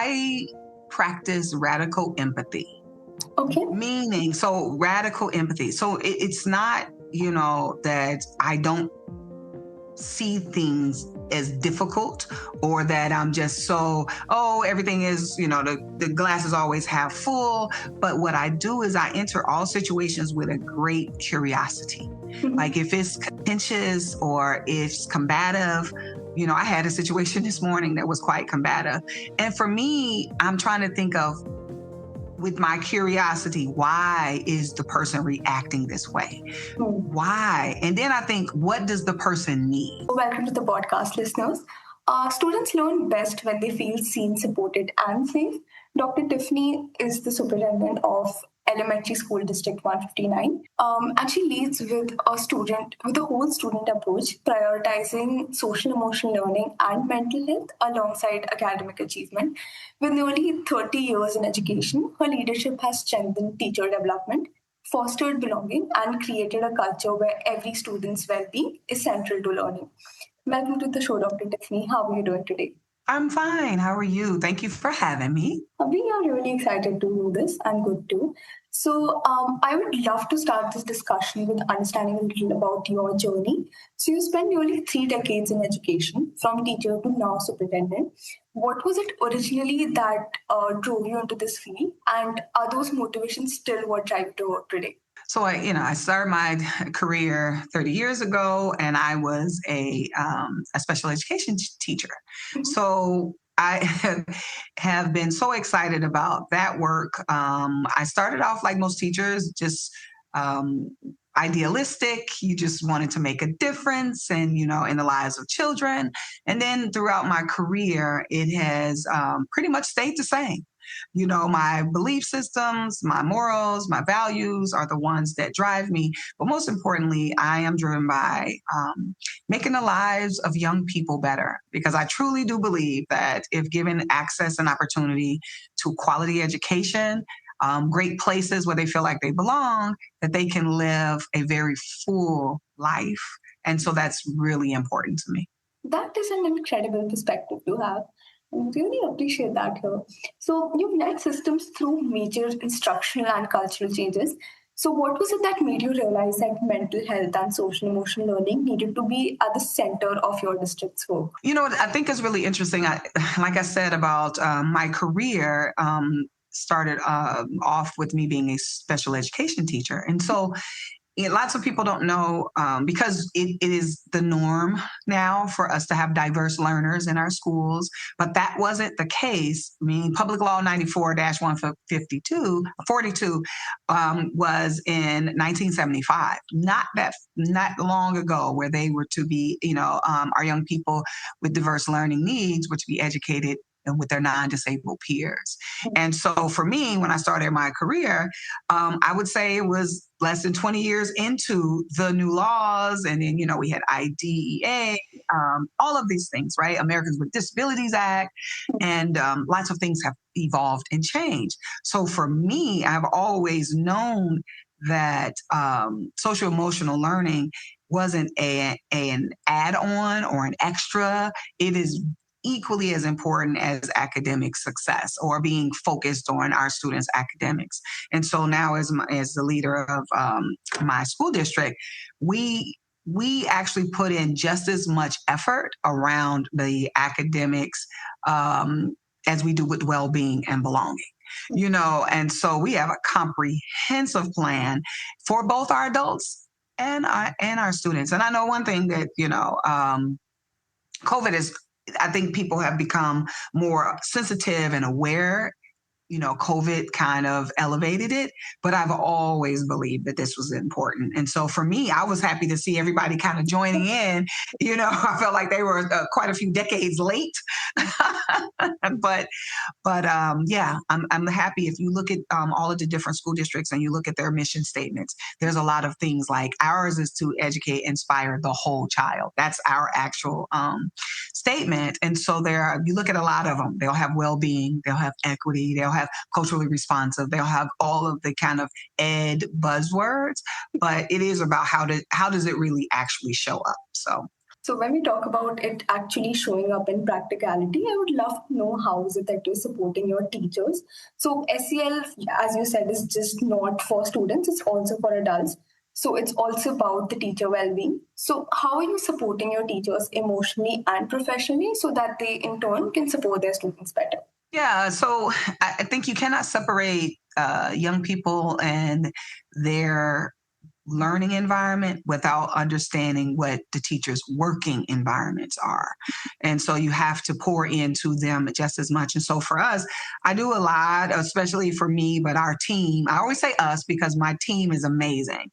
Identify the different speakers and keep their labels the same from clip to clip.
Speaker 1: I practice radical empathy.
Speaker 2: Okay.
Speaker 1: Meaning, so radical empathy. So it's not, that I don't see things as difficult or that I'm just everything is, the glass is always half full. But what I do is I enter all situations with a great curiosity.
Speaker 2: Mm-hmm.
Speaker 1: Like if it's contentious or if it's combative, I had a situation this morning that was quite combative. And for me, I'm trying to think of, with my curiosity, why is the person reacting this way? Why? And then I think, what does the person need?
Speaker 2: Welcome to the podcast, listeners. Students learn best when they feel seen, supported, and safe. Dr. Tiffany is the superintendent of Elementary School District 159, and she leads with a whole student approach, prioritizing social emotional learning and mental health alongside academic achievement. With nearly 30 years in education, her leadership has strengthened teacher development, fostered belonging, and created a culture where every student's well-being is central to learning. Welcome to the show, Dr. Tiffany. How are you doing today?
Speaker 1: I'm fine. How are you? Thank you for having me.
Speaker 2: We are really excited to do this. I'm good too. So, I would love to start this discussion with understanding a little about your journey. So, you spent nearly 3 decades in education, from teacher to now superintendent. What was it originally that drove you into this field, and are those motivations still what drive you to work today?
Speaker 1: So I started my career 30 years ago, and I was a special education teacher.
Speaker 2: Mm-hmm.
Speaker 1: So I have been so excited about that work. I started off like most teachers, just idealistic. You just wanted to make a difference and, in the lives of children. And then throughout my career, it has pretty much stayed the same. My belief systems, my morals, my values are the ones that drive me. But most importantly, I am driven by making the lives of young people better, because I truly do believe that if given access and opportunity to quality education, great places where they feel like they belong, that they can live a very full life. And so that's really important to me.
Speaker 2: That is an incredible perspective to have. I really appreciate that here. So, you've led systems through major instructional and cultural changes. So, what was it that made you realize that mental health and social emotional learning needed to be at the center of your district's work?
Speaker 1: I think it's really interesting. Like I said about my career, started off with me being a special education teacher. And so lots of people don't know, because it is the norm now for us to have diverse learners in our schools, but that wasn't the case. I mean, Public Law 94-142 was in 1975, not long ago, where they were to be, our young people with diverse learning needs were to be educated and with their non-disabled peers. And so for me, when I started my career, I would say it was less than 20 years into the new laws. And then, we had IDEA, all of these things, right? Americans with Disabilities Act, and lots of things have evolved and changed. So for me, I've always known that social emotional learning wasn't an add-on or an extra. It is equally as important as academic success or being focused on our students' academics. And so now, as the leader of my school district, we actually put in just as much effort around the academics as we do with well-being and belonging. And so we have a comprehensive plan for both our adults and our students. And I know one thing that COVID is, I think people have become more sensitive and aware. COVID kind of elevated it, but I've always believed that this was important. And so for me, I was happy to see everybody kind of joining in. I felt like they were quite a few decades late, but yeah, I'm happy. If you look at all of the different school districts and you look at their mission statements, there's a lot of things like ours is to educate, inspire the whole child. That's our actual statement. And so you look at a lot of them, they'll have well-being, they'll have equity, they'll have culturally responsive, they'll have all of the kind of ed buzzwords, but it is about how does it really actually show up. So
Speaker 2: So when we talk about it actually showing up in practicality, I would love to know how is it that you're supporting your teachers. So SEL, as you said, is just not for students, it's also for adults. So it's also about the teacher well-being. So how are you supporting your teachers emotionally and professionally so that they in turn can support their students better?
Speaker 1: Yeah, so I think you cannot separate young people and their learning environment without understanding what the teacher's working environments are. And so you have to pour into them just as much. And so for us, I do a lot, especially for me, but our team, I always say us because my team is amazing.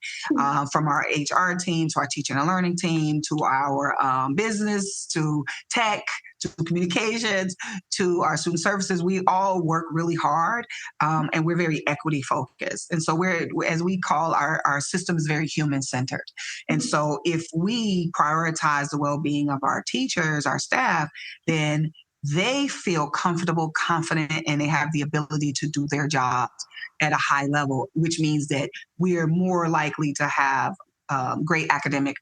Speaker 1: From our HR team to our teaching and learning team to our business to tech to communications to our student services, we all work really hard and we're very equity focused. And so we're, as we call our system is very human centered. And so if we prioritize the well-being of our teachers, our staff, then they feel comfortable, confident, and they have the ability to do their jobs at a high level, which means that we are more likely to have great academic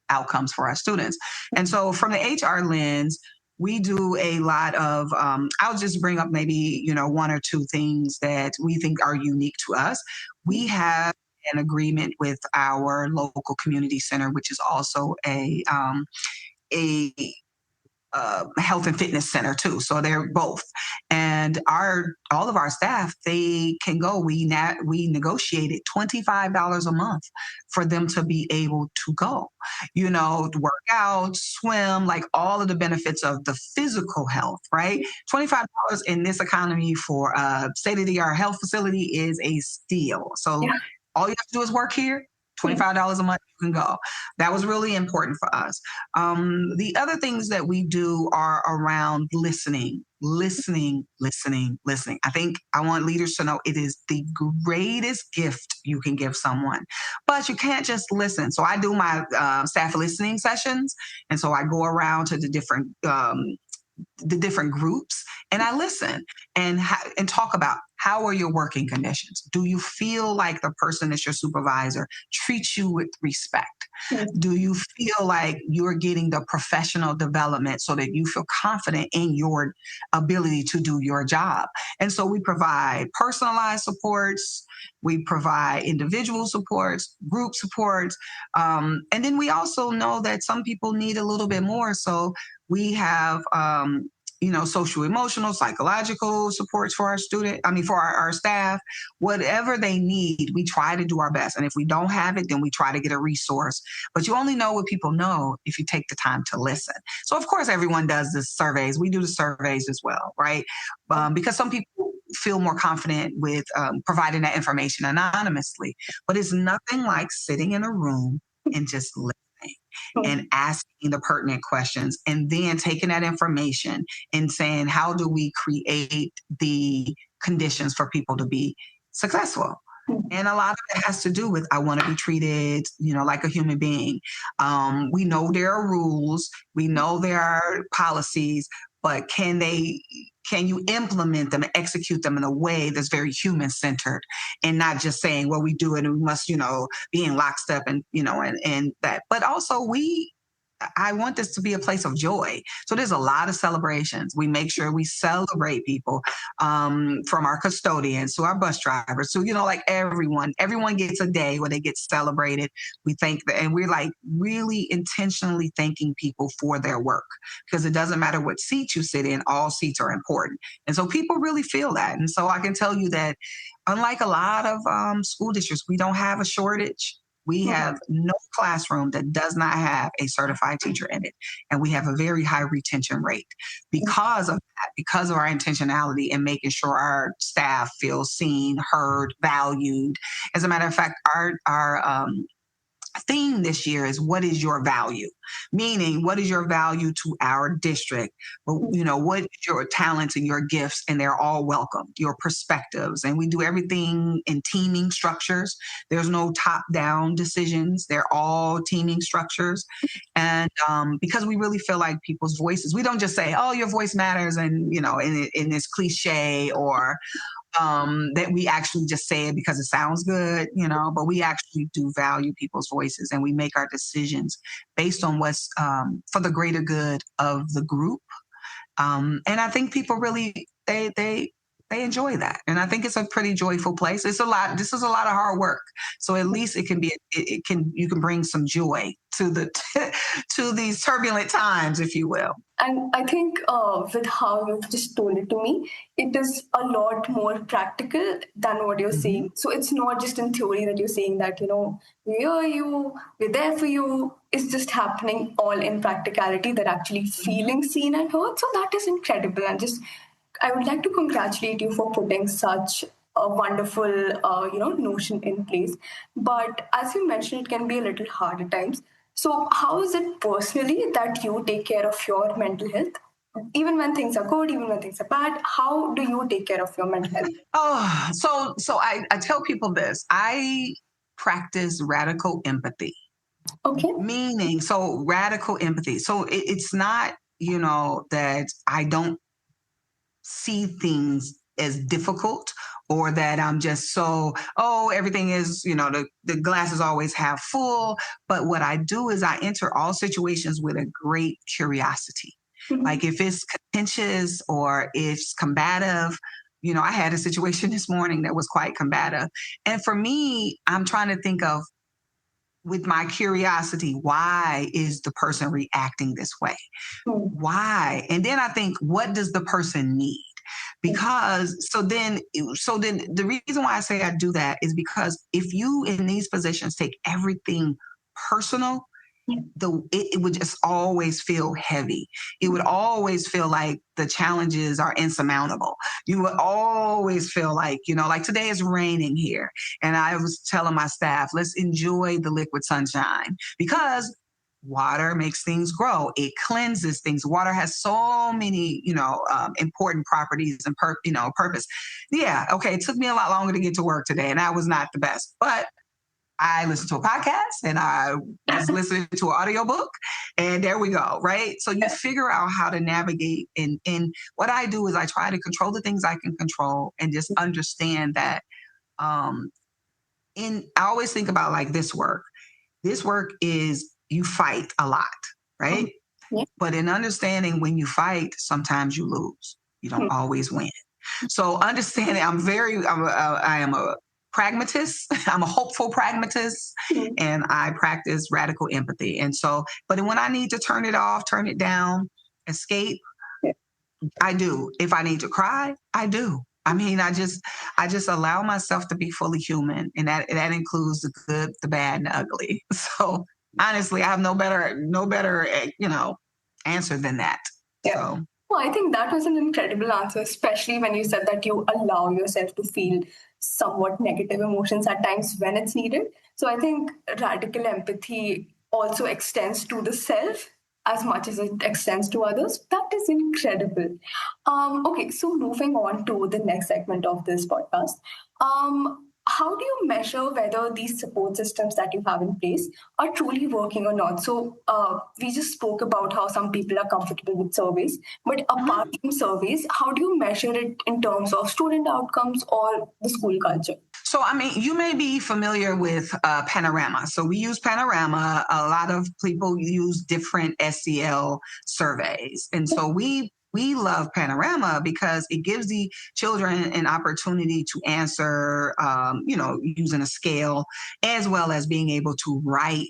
Speaker 1: outcomes for our students. And so from the HR lens, we do a lot of I'll just bring up maybe one or two things that we think are unique to us. We have an agreement with our local community center, which is also a health and fitness center too. So they're both, and all of our staff, they can go. We negotiated $25 a month for them to be able to go, to work out, swim, like all of the benefits of the physical health, right? $25 in this economy for a state-of-the-art health facility is a steal. So all you have to do is work here. $25 a month, you can go. That was really important for us. The other things that we do are around listening. I think I want leaders to know it is the greatest gift you can give someone, but you can't just listen. So I do my staff listening sessions. And so I go around to the different groups and I listen and talk about how are your working conditions? Do you feel like the person that's your supervisor treats you with respect? Do you feel like you're getting the professional development so that you feel confident in your ability to do your job? And so we provide personalized supports, we provide individual supports, group supports, and then we also know that some people need a little bit more. So we have social, emotional, psychological supports for our staff, whatever they need, we try to do our best. And if we don't have it, then we try to get a resource. But you only know what people know if you take the time to listen. So of course, everyone does the surveys. We do the surveys as well, right? Because some people feel more confident with providing that information anonymously, but it's nothing like sitting in a room and just listening and asking the pertinent questions and then taking that information and saying, how do we create the conditions for people to be successful? And a lot of it has to do with, I want to be treated, like a human being. We know there are rules, we know there are policies, but can you implement them and execute them in a way that's very human centered and not just saying, well, we do it and we must, be in lockstep and that, but also I want this to be a place of joy. So there's a lot of celebrations. We make sure we celebrate people, from our custodians to our bus drivers. So, like everyone gets a day where they get celebrated. We thank them, and we're like really intentionally thanking people for their work, because it doesn't matter what seat you sit in, all seats are important. And so people really feel that. And so I can tell you that unlike a lot of school districts, we don't have a shortage. We have no classroom that does not have a certified teacher in it. And we have a very high retention rate because of that, because of our intentionality and making sure our staff feels seen, heard, valued. As a matter of fact, our theme this year is, what is your value? Meaning, what is your value to our district? What is your talents and your gifts? And they're all welcomed, your perspectives. And we do everything in teaming structures. There's no top-down decisions. They're all teaming structures. And because we really feel like people's voices, we don't just say, oh, your voice matters, and, in this cliche or that we actually just say it because it sounds good, but we actually do value people's voices, and we make our decisions based on what's for the greater good of the group. And I think people really, they enjoy that. And I think it's a pretty joyful place. This is a lot of hard work. So at least you can bring some joy to to these turbulent times, if you will.
Speaker 2: And I think with how you've just told it to me, it is a lot more practical than what you're saying. So it's not just in theory that you're saying that, we hear you, we're there for you. It's just happening all in practicality. They're actually feeling seen and heard. So that is incredible. And I would like to congratulate you for putting such a wonderful, notion in place. But as you mentioned, it can be a little hard at times. So how is it personally that you take care of your mental health? Even when things are good, even when things are bad, how do you take care of your mental health?
Speaker 1: So I tell people this. I practice radical empathy.
Speaker 2: Okay.
Speaker 1: Meaning, so radical empathy. So it's not, that I don't see things as difficult, or that I'm just everything is, the glass is always half full. But what I do is I enter all situations with a great curiosity. Mm-hmm. Like if it's contentious or if it's combative, I had a situation this morning that was quite combative. And for me, I'm trying to think of, with my curiosity, why is the person reacting this way? Why? And then I think, what does the person need? Because so then the reason why I say I do that is because if you in these positions take everything personal, it would just always feel heavy. It would always feel like the challenges are insurmountable. You would always feel like, like today is raining here. And I was telling my staff, let's enjoy the liquid sunshine, because water makes things grow. It cleanses things. Water has so many, important properties and purpose. Yeah. Okay. It took me a lot longer to get to work today, and that was not the best, but I listened to a podcast and I was listening to an audiobook, and there we go. Right. So you figure out how to navigate. And what I do is I try to control the things I can control, and just understand that, I always think about like this work is, you fight a lot, right? Yeah. But in understanding, when you fight, sometimes you lose. You don't always win. So understanding, I am a pragmatist. I'm a hopeful pragmatist, and I practice radical empathy. And so, but when I need to turn it off, turn it down, escape, I do. If I need to cry, I do. I mean, I just allow myself to be fully human, and that includes the good, the bad, and the ugly. So honestly, I have no better, answer than that.
Speaker 2: Yeah.
Speaker 1: So.
Speaker 2: Well, I think that was an incredible answer, especially when you said that you allow yourself to feel somewhat negative emotions at times when it's needed. So I think radical empathy also extends to the self as much as it extends to others. That is incredible. Okay, so moving on to the next segment of this podcast. How do you measure whether these support systems that you have in place are truly working or not? So we just spoke about how some people are comfortable with surveys, but apart from surveys, how do you measure it in terms of student outcomes or the school culture?
Speaker 1: So, I mean, you may be familiar with Panorama. So we use Panorama. A lot of people use different SEL surveys. And so we love Panorama because it gives the children an opportunity to answer, using a scale, as well as being able to write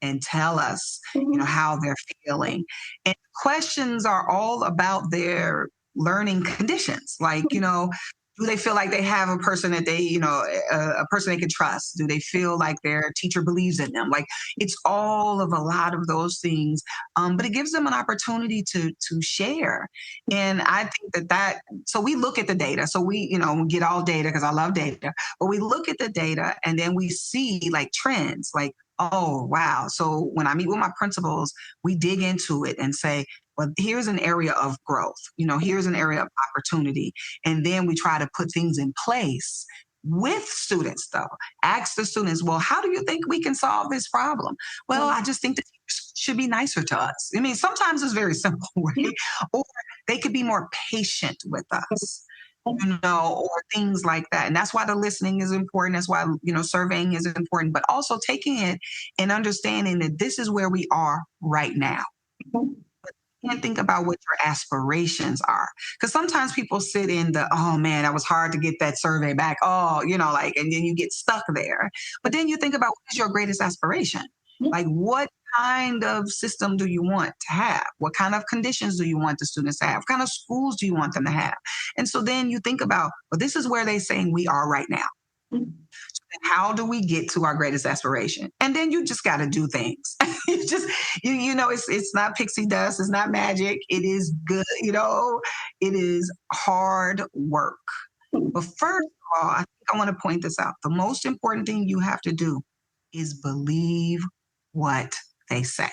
Speaker 1: and tell us, how they're feeling. And questions are all about their learning conditions. Like, do they feel like they have a person that they, a person they can trust? Do they feel like their teacher believes in them? Like, it's all of a lot of those things. But it gives them an opportunity to share. And I think so we look at the data. So we get all data, because I love data, but we look at the data, and then we see like trends, like, oh, wow. So when I meet with my principals, we dig into it and say, well, here's an area of growth, here's an area of opportunity. And then we try to put things in place with students, though. Ask the students, well, how do you think we can solve this problem? Well, I just think the teachers should be nicer to us. I mean, sometimes it's very simple, right? Or they could be more patient with us. or things like that. And that's why the listening is important. That's why, surveying is important, but also taking it and understanding that this is where we are right now. And think about what your aspirations are. Because sometimes people sit in oh man, that was hard to get that survey back. Oh, and then you get stuck there. But then you think about what is your greatest aspiration? Like, what kind of system do you want to have? What kind of conditions do you want the students to have? What kind of schools do you want them to have? And so then you think about, well, this is where they're saying we are right now. How do we get to our greatest aspiration? And then you just got to do things. It's not pixie dust. It's not magic. It is good. It is hard work. But first of all, I think I want to point this out. The most important thing you have to do is believe what they say.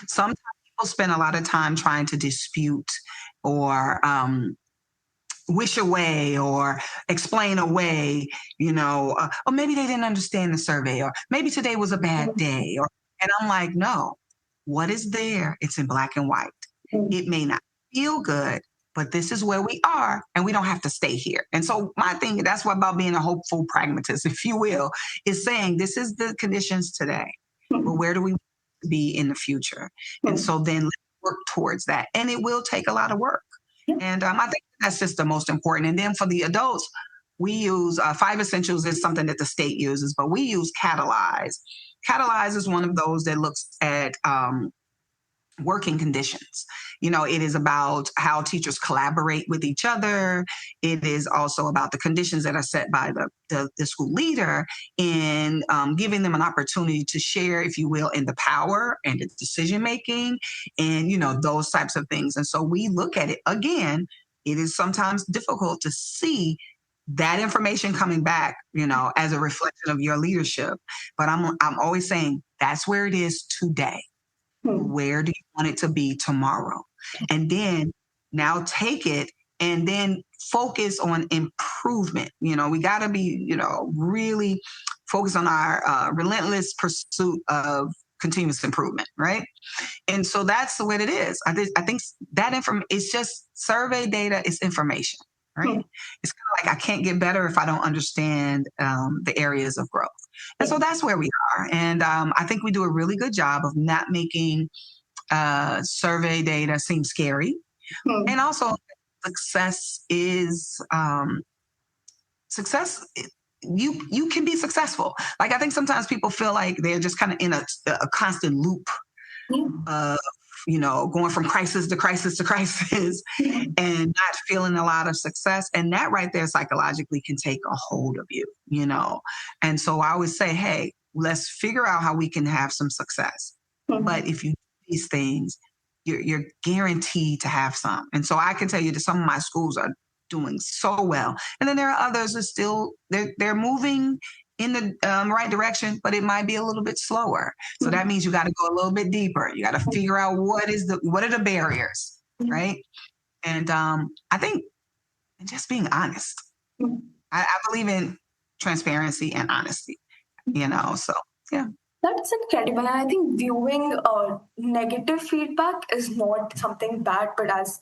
Speaker 1: Sometimes people spend a lot of time trying to dispute or wish away or explain away, or maybe they didn't understand the survey, or maybe today was a bad day. And I'm like, no, what is there? It's in black and white. It may not feel good, but this is where we are, and we don't have to stay here. And so my thing, that's what about being a hopeful pragmatist, if you will, is saying this is the conditions today, but where do we be in the future? And so then let's work towards that. And it will take a lot of work. And I think that's just the most important. And then for the adults, we use 5 Essentials is something that the state uses, but we use Catalyze. Catalyze is one of those that looks at working conditions. It is about how teachers collaborate with each other. It is also about the conditions that are set by the school leader in giving them an opportunity to share, if you will, in the power and the decision making and, those types of things. And so we look at it again. It is sometimes difficult to see that information coming back, as a reflection of your leadership. But I'm always saying that's where it is today. Where do you want it to be tomorrow? And then now take it and then focus on improvement. We got to be, really focus on our relentless pursuit of continuous improvement, right? And so that's the way it is. I think that it's just survey data is information, right? It's kind of like I can't get better if I don't understand the areas of growth. And so that's where we are. And I think we do a really good job of not making survey data seem scary. And also success is success. You can be successful. Like, I think sometimes people feel like they're just kind of in a constant loop of, going from crisis to crisis to crisis and not feeling a lot of success. And that right there psychologically can take a hold of you, And so I always say, hey, let's figure out how we can have some success. But if you do these things, you're guaranteed to have some. And so I can tell you that some of my schools are doing so well. And then there are others that still, they're moving in the right direction, but it might be a little bit slower. So that means you got to go a little bit deeper. You got to figure out what are the barriers, right? And I think just being honest. I believe in transparency and honesty, so yeah.
Speaker 2: That's incredible. And I think viewing negative feedback is not something bad, but as,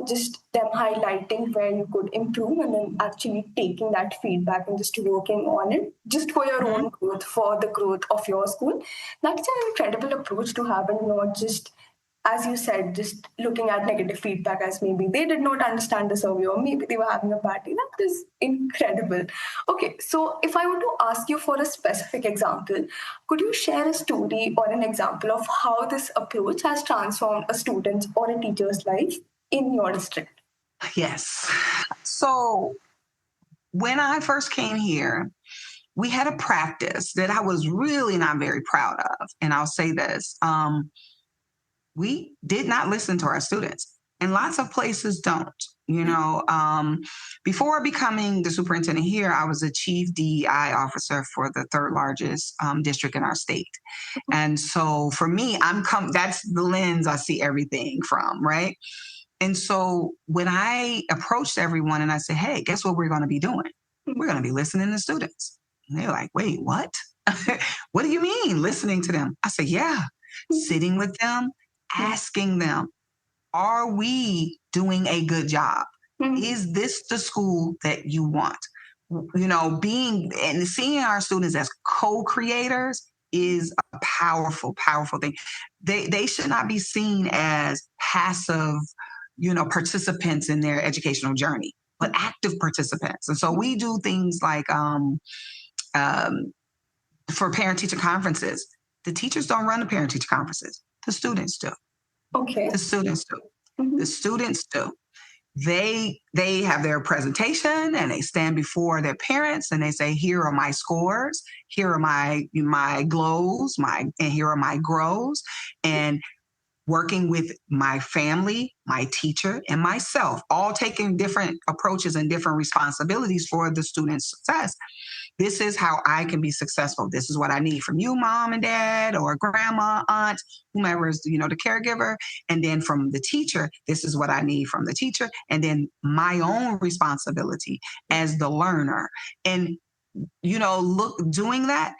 Speaker 2: just them highlighting where you could improve and then actually taking that feedback and just working on it just for your own growth, for the growth of your school. That's an incredible approach to have, and not just, as you said, just looking at negative feedback as maybe they did not understand the survey or maybe they were having a bad day. That is incredible. Okay, so if I were to ask you for a specific example, could you share a story or an example of how this approach has transformed a student's or a teacher's life in your district?
Speaker 1: Yes. So when I first came here, we had a practice that I was really not very proud of. And I'll say this. We did not listen to our students, and lots of places don't. Before becoming the superintendent here, I was a chief DEI officer for the 3rd largest district in our state. And so for me, that's the lens I see everything from, right? And so when I approached everyone and I said, hey, guess what we're going to be doing? We're going to be listening to students. And they're like, wait, what? What do you mean listening to them? I said, yeah, sitting with them, asking them, are we doing a good job? Is this the school that you want? Being and seeing our students as co-creators is a powerful, powerful thing. They should not be seen as passive, participants in their educational journey, but active participants. And so we do things like for parent-teacher conferences. The teachers don't run the parent-teacher conferences. The students do.
Speaker 2: Okay.
Speaker 1: The students do. The students do. They have their presentation and they stand before their parents and they say, here are my scores, here are my glows, and here are my grows. And working with my family, my teacher, and myself, all taking different approaches and different responsibilities for the student's success. This is how I can be successful. This is what I need from you, mom and dad, or grandma, aunt, whomever is, the caregiver. And then from the teacher, this is what I need from the teacher. And then my own responsibility as the learner. And, doing that,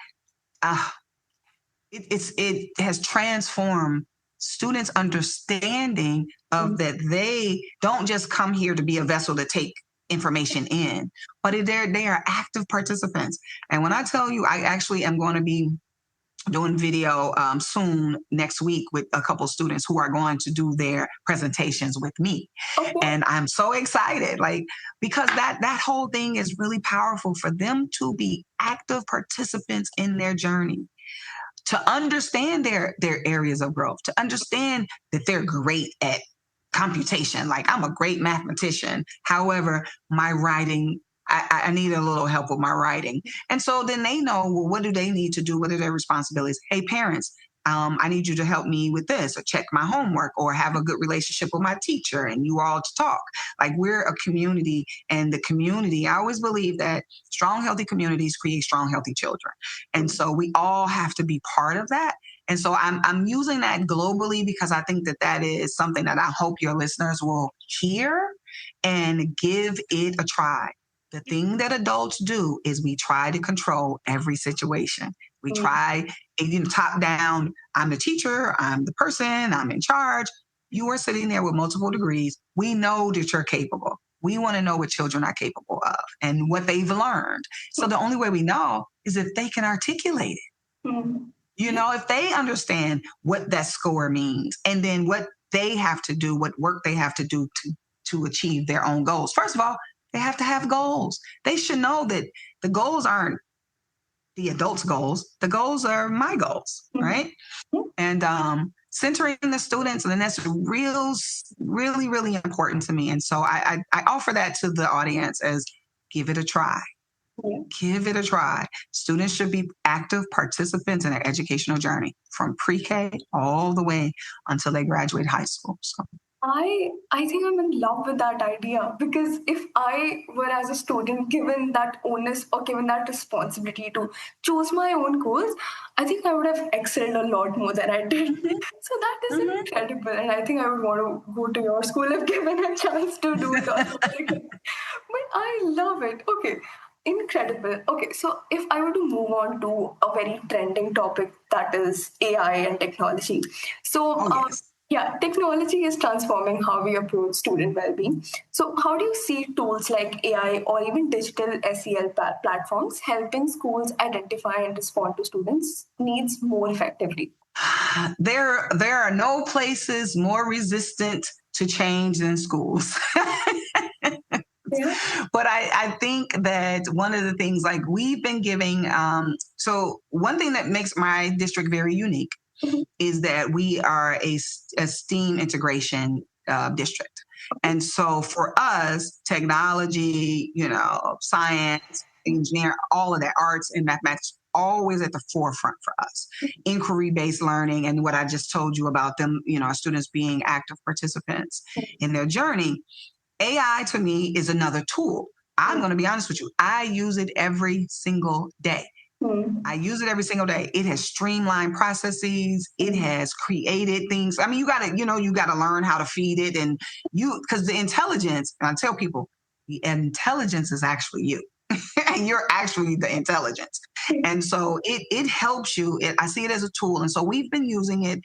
Speaker 1: it has transformed students' understanding of that they don't just come here to be a vessel to take information in, but they are active participants. And when I tell you, I actually am going to be doing video soon next week with a couple students who are going to do their presentations with me. Okay. And I'm so excited, because that whole thing is really powerful for them to be active participants in their journey, to understand their areas of growth, to understand that they're great at computation. Like, I'm a great mathematician. However, my writing, I need a little help with my writing. And so then they know, well, what do they need to do? What are their responsibilities? Hey, parents, I need you to help me with this, or check my homework, or have a good relationship with my teacher, and you all to talk. Like, we're a community, and the community, I always believe that strong, healthy communities create strong, healthy children. And so we all have to be part of that. And so I'm using that globally because I think that is something that I hope your listeners will hear and give it a try. The thing that adults do is we try to control every situation. We try, top down, I'm the teacher, I'm the person, I'm in charge. You are sitting there with multiple degrees. We know that you're capable. We want to know what children are capable of and what they've learned. So the only way we know is if they can articulate it. Mm-hmm. If they understand what that score means, and then what they have to do, what work they have to do to achieve their own goals. First of all, they have to have goals. They should know that the goals aren't the adults' goals. The goals are my goals, right? Mm-hmm. And centering the students, and that's really, really important to me. And so I offer that to the audience as give it a try. Yeah. Give it a try. Students should be active participants in their educational journey from pre-K all the way until they graduate high school. So
Speaker 2: I think I'm in love with that idea, because if I were, as a student, given that onus or given that responsibility to choose my own course, I think I would have excelled a lot more than I did. So that is incredible. And I think I would want to go to your school if given a chance to do it also. But I love it. Okay. Incredible. Okay, so if I were to move on to a very trending topic, that is AI and technology. So, yes. Technology is transforming how we approach student well-being. So how do you see tools like AI or even digital SEL platforms helping schools identify and respond to students' needs more effectively?
Speaker 1: There are no places more resistant to change than schools. Yeah. But I think that one of the things, like, we've been giving, so one thing that makes my district very unique is that we are a STEAM integration district. And so for us, technology, science, engineering, all of that, arts and mathematics, always at the forefront for us. Inquiry-based learning, and what I just told you about them, our students being active participants in their journey. AI to me is another tool. I'm going to be honest with you. I use it every single day. I use it every single day. It has streamlined processes. It has created things. I mean, you gotta learn how to feed it, and because the intelligence, and I tell people, the intelligence is actually you. And you're actually the intelligence. And so it helps you. I see it as a tool. And so we've been using it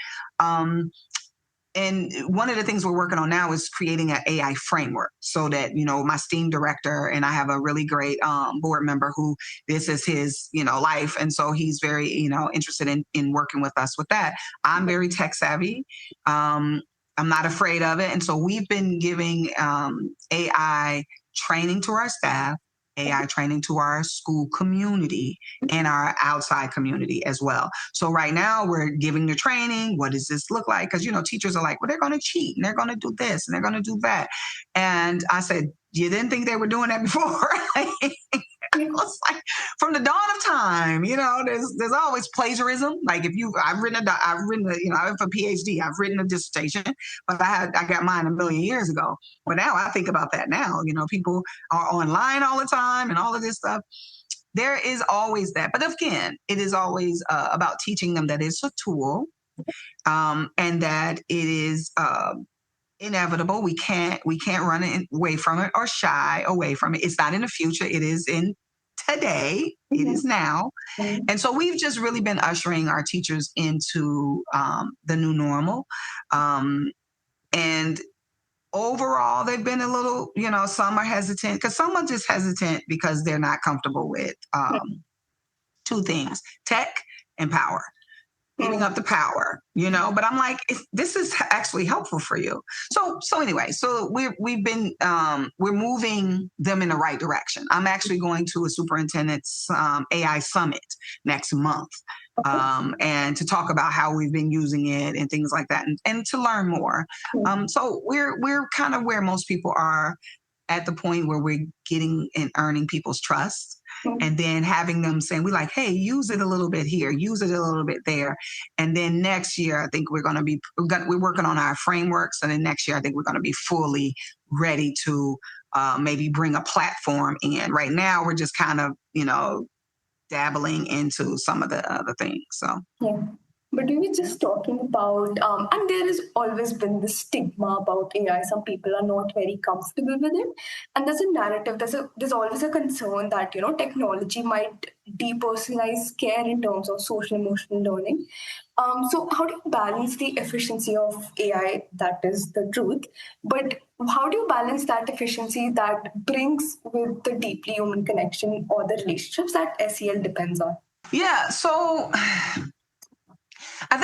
Speaker 1: and one of the things we're working on now is creating an AI framework so that, my STEAM director, and I have a really great board member who this is his, life. And so he's very, interested in working with us with that. I'm very tech savvy. I'm not afraid of it. And so we've been giving AI training to our staff, AI training to our school community and our outside community as well. So right now we're giving the training. What does this look like? Because, teachers are like, well, they're going to cheat and they're going to do this and they're going to do that. And I said, you didn't think they were doing that before? It was like from the dawn of time, there's always plagiarism. Like I've written I have a PhD, I've written a dissertation, but I got mine a million years ago. But now I think about that now, people are online all the time and all of this stuff. There is always that. But again, it is always about teaching them that it's a tool and that it is inevitable. We can't run away from it or shy away from it. It's not in the future. It is in today. It is now. And so we've just really been ushering our teachers into the new normal. And overall, they've been a little, some are hesitant because some are just hesitant because they're not comfortable with two things, tech and power. Giving up the power, but I'm like, this is actually helpful for you. So anyway, so we've been, we're moving them in the right direction. I'm actually going to a superintendent's AI summit next month. And to talk about how we've been using it and things like that and to learn more. So we're kind of where most people are at the point where we're getting and earning people's trust. And then having them saying, we like, hey, use it a little bit here, use it a little bit there. And then next year, I think we're working on our frameworks. And then next year, I think we're going to be fully ready to maybe bring a platform in. Right now, we're just kind of, dabbling into some of the other things. So.
Speaker 2: Yeah. But we were just talking about, and there has always been this stigma about AI. Some people are not very comfortable with it, and there's a narrative. There's always a concern that technology might depersonalize care in terms of social emotional learning. So how do you balance the efficiency of AI? That is the truth, but how do you balance that efficiency that brings with the deeply human connection or the relationships that SEL depends on?
Speaker 1: Yeah. So. I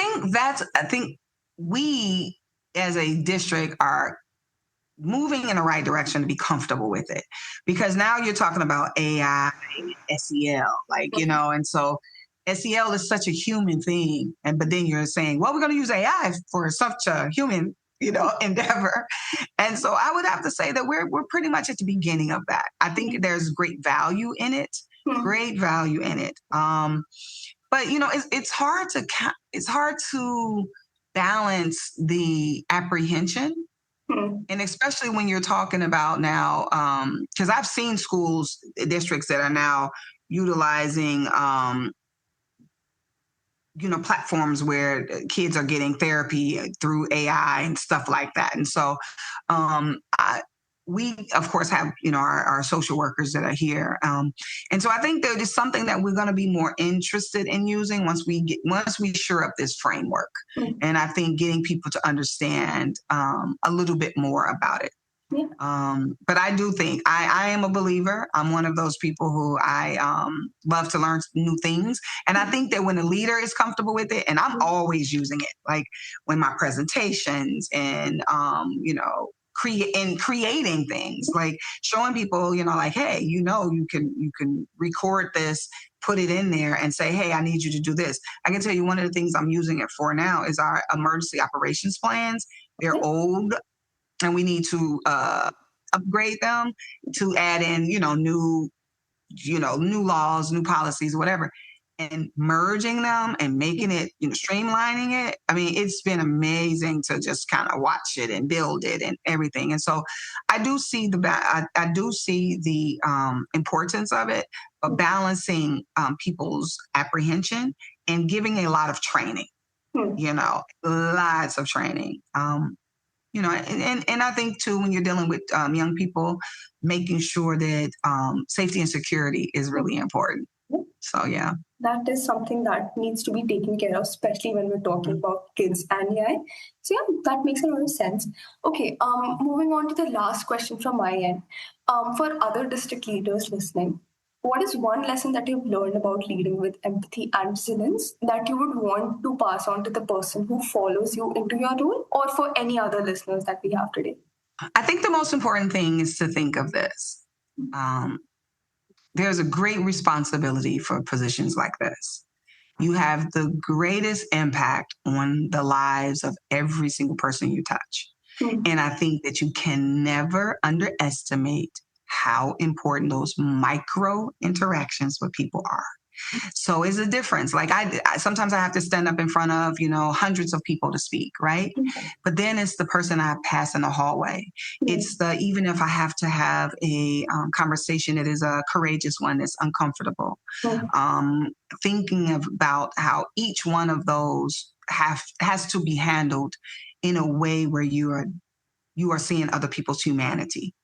Speaker 1: think we as a district are moving in the right direction to be comfortable with it because now you're talking about AI, SEL, and so SEL is such a human thing. But then you're saying, well, we're going to use AI for such a human, endeavor. And so I would have to say that we're pretty much at the beginning of that. I think there's great value in it, But it's hard to balance the apprehension, and especially when you're talking about now, because I've seen schools, districts that are now utilizing, platforms where kids are getting therapy through AI and stuff like that, and so we, of course, have, our social workers that are here. And so I think that is something that we're going to be more interested in using once we shore up this framework. And I think getting people to understand a little bit more about it. But I do think I am a believer. I'm one of those people who I love to learn new things. And I think that when a leader is comfortable with it, and I'm always using it, like when my presentations and, creating things, like showing people, like, hey, you can record this, put it in there and say, hey, I need you to do this. I can tell you one of the things I'm using it for now is our emergency operations plans. They're old and we need to upgrade them to add in, new laws, new policies, whatever. And merging them and making it, streamlining it. I mean, it's been amazing to just kind of watch it and build it and everything. And so I do see the importance of it, but balancing people's apprehension and giving a lot of training, lots of training. And I think too, when you're dealing with young people, making sure that safety and security is really important. So, yeah.
Speaker 2: That is something that needs to be taken care of, especially when we're talking about kids and AI. So yeah, that makes a lot of sense. Okay, moving on to the last question from my end. For other district leaders listening, what is one lesson that you've learned about leading with empathy and resilience that you would want to pass on to the person who follows you into your role, or for any other listeners that we have today?
Speaker 1: I think the most important thing is to think of this. There's a great responsibility for positions like this. You have the greatest impact on the lives of every single person you touch. And I think that you can never underestimate how important those micro interactions with people are. So it's a difference. Like sometimes I have to stand up in front of, hundreds of people to speak, right? But then it's the person I pass in the hallway. It's even if I have to have a conversation that is a courageous one, that's uncomfortable. Thinking about how each one of those has to be handled in a way where you are seeing other people's humanity.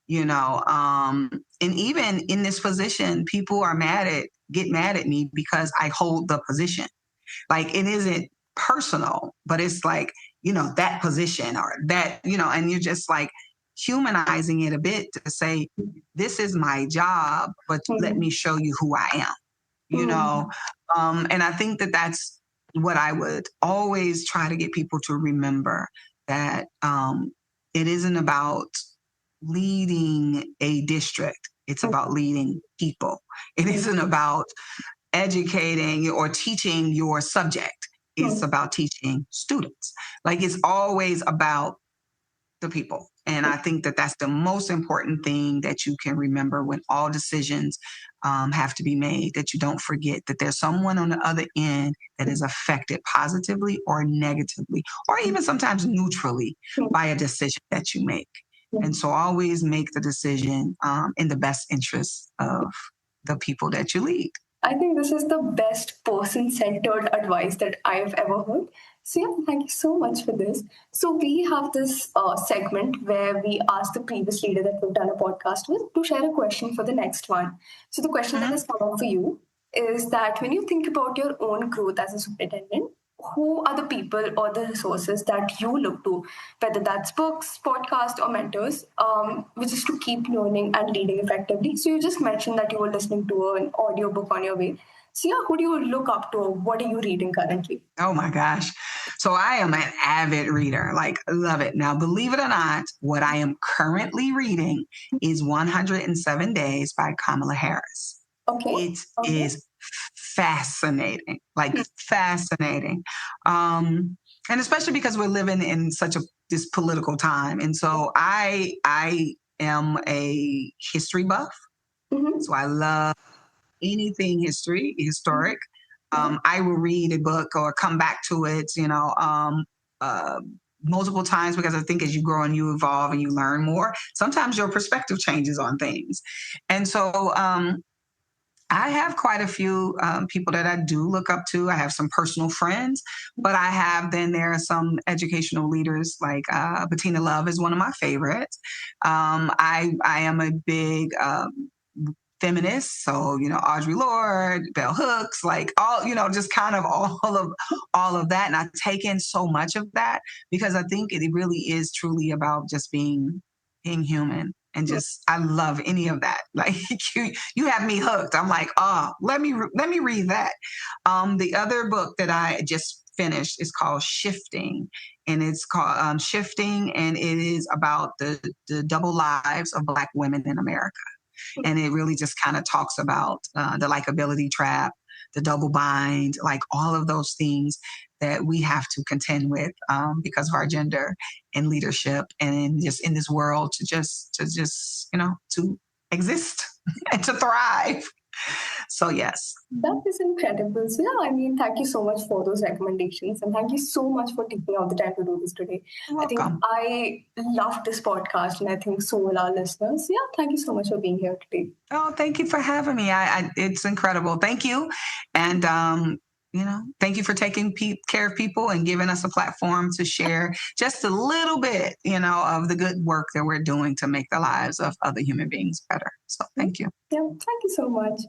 Speaker 1: And even in this position, people get mad at me because I hold the position. Like, it isn't personal, but it's like, that position or that, and you're just like humanizing it a bit to say, this is my job, but let me show you who I am, and I think that that's what I would always try to get people to remember, that it isn't about leading a district. It's about leading people. It isn't about educating or teaching your subject. It's about teaching students. Like, it's always about the people. And I think that that's the most important thing that you can remember when all decisions have to be made, that you don't forget that there's someone on the other end that is affected positively or negatively, or even sometimes neutrally by a decision that you make. And so always make the decision in the best interest of the people that you lead.
Speaker 2: I think this is the best person-centered advice that I've ever heard. So yeah, thank you so much for this. So we have this segment where we ask the previous leader that we've done a podcast with to share a question for the next one. So the question that has come up for you is that when you think about your own growth as a superintendent, who are the people or the resources that you look to, whether that's books, podcasts, or mentors, which is to keep learning and leading effectively? So you just mentioned that you were listening to an audiobook on your way. So yeah, who do you look up to? Or what are you reading currently?
Speaker 1: Oh my gosh. So I am an avid reader, like, love it. Now, believe it or not, what I am currently reading is 107 Days by Kamala Harris.
Speaker 2: Okay.
Speaker 1: It is fascinating, like fascinating. And especially because we're living in this political time. And so I am a history buff. So I love anything historic. I will read a book or come back to it, multiple times, because I think as you grow and you evolve and you learn more, sometimes your perspective changes on things. And so I have quite a few people that I do look up to. I have some personal friends, but there are some educational leaders, like Bettina Love is one of my favorites. I am a big feminists. So, Audre Lorde, Bell Hooks, like all, just kind of all of that. And I take in so much of that because I think it really is truly about just being human. And just, I love any of that. Like you have me hooked. I'm like, let me read that. The other book that I just finished is called Shifting, and it's called Shifting, and it is about the double lives of Black women in America. And it really just kind of talks about the likability trap, the double bind, like all of those things that we have to contend with because of our gender and leadership, and just in this world to exist and to thrive. So yes.
Speaker 2: That is incredible. So yeah, I mean, thank you so much for those recommendations, and thank you so much for taking out the time to do this today.
Speaker 1: You're welcome.
Speaker 2: I think I love this podcast, and I think so will our listeners. Yeah, thank you so much for being here today.
Speaker 1: Oh, thank you for having me. It's incredible. Thank you. And thank you for taking care of people and giving us a platform to share just a little bit, of the good work that we're doing to make the lives of other human beings better. So thank you.
Speaker 2: Yeah, thank you so much.